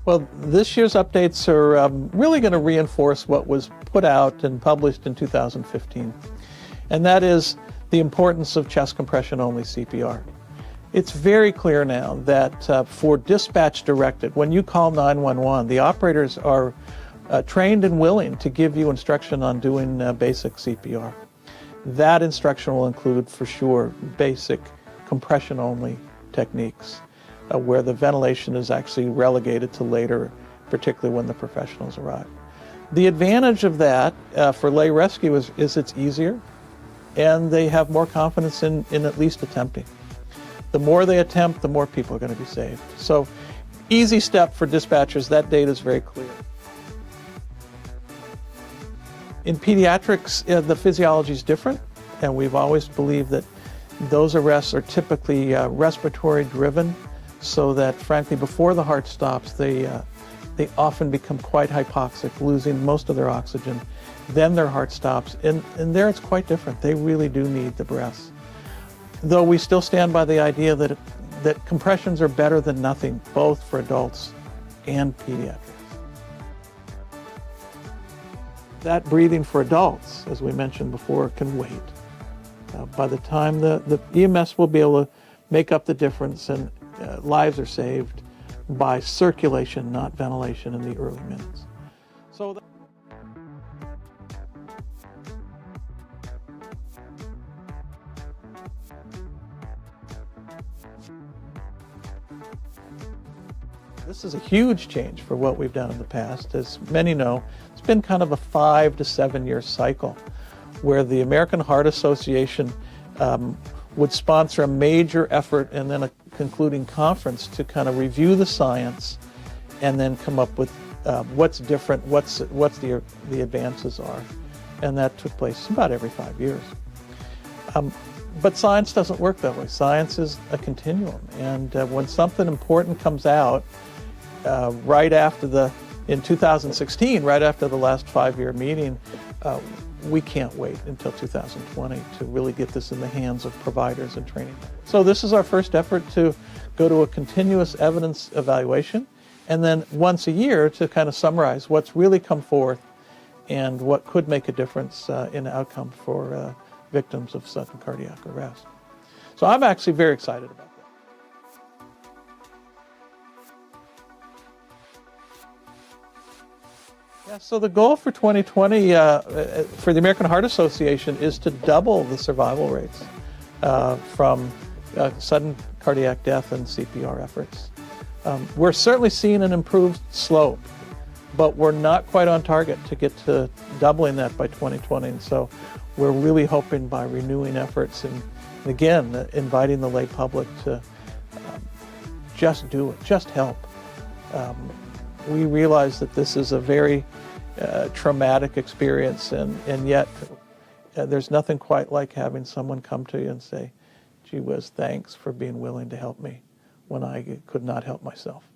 Well, this year's updates are really going to reinforce what was put out and published in 2015, and that is the importance of chest compression-only CPR. It's very clear now that for dispatch directed, when you call 911, the operators are trained and willing to give you instruction on doing basic CPR. That instruction will include, for sure, basic compression-only techniques, where the ventilation is actually relegated to later, particularly when the professionals arrive. The advantage of that for lay rescue is it's easier, and they have more confidence in at least attempting. The more they attempt, the more people are going to be saved. So, easy step for dispatchers. That data is very clear. In pediatrics, the physiology is different, and we've always believed that those arrests are typically respiratory driven, so that frankly before the heart stops they often become quite hypoxic, losing most of their oxygen. Then their heart stops, and there it's quite different. They really do need the breaths. Though we still stand by the idea that compressions are better than nothing, both for adults and pediatrics. That breathing for adults, as we mentioned before, can wait. By the time the EMS will be able to make up the difference, and lives are saved by circulation, not ventilation, in the early minutes. So this is a huge change for what we've done in the past. As many know, it's been kind of a 5 to 7 year cycle where the American Heart Association would sponsor a major effort and then a concluding conference to kind of review the science and then come up with what's different, what the advances are. And that took place about every 5 years. But science doesn't work that way. Science is a continuum, and when something important comes out in 2016, right after the last 5-year meeting, we can't wait until 2020 to really get this in the hands of providers and training. So this is our first effort to go to a continuous evidence evaluation, and then once a year to kind of summarize what's really come forth and what could make a difference in outcome for victims of sudden cardiac arrest. So I'm actually very excited about that. Yeah, so the goal for 2020 for the American Heart Association is to double the survival rates from sudden cardiac death and CPR efforts. We're certainly seeing an improved slope, but we're not quite on target to get to doubling that by 2020. And so we're really hoping by renewing efforts and again, inviting the lay public to just do it, just help. We realize that this is a very traumatic experience, and yet there's nothing quite like having someone come to you and say, gee whiz, thanks for being willing to help me when I could not help myself.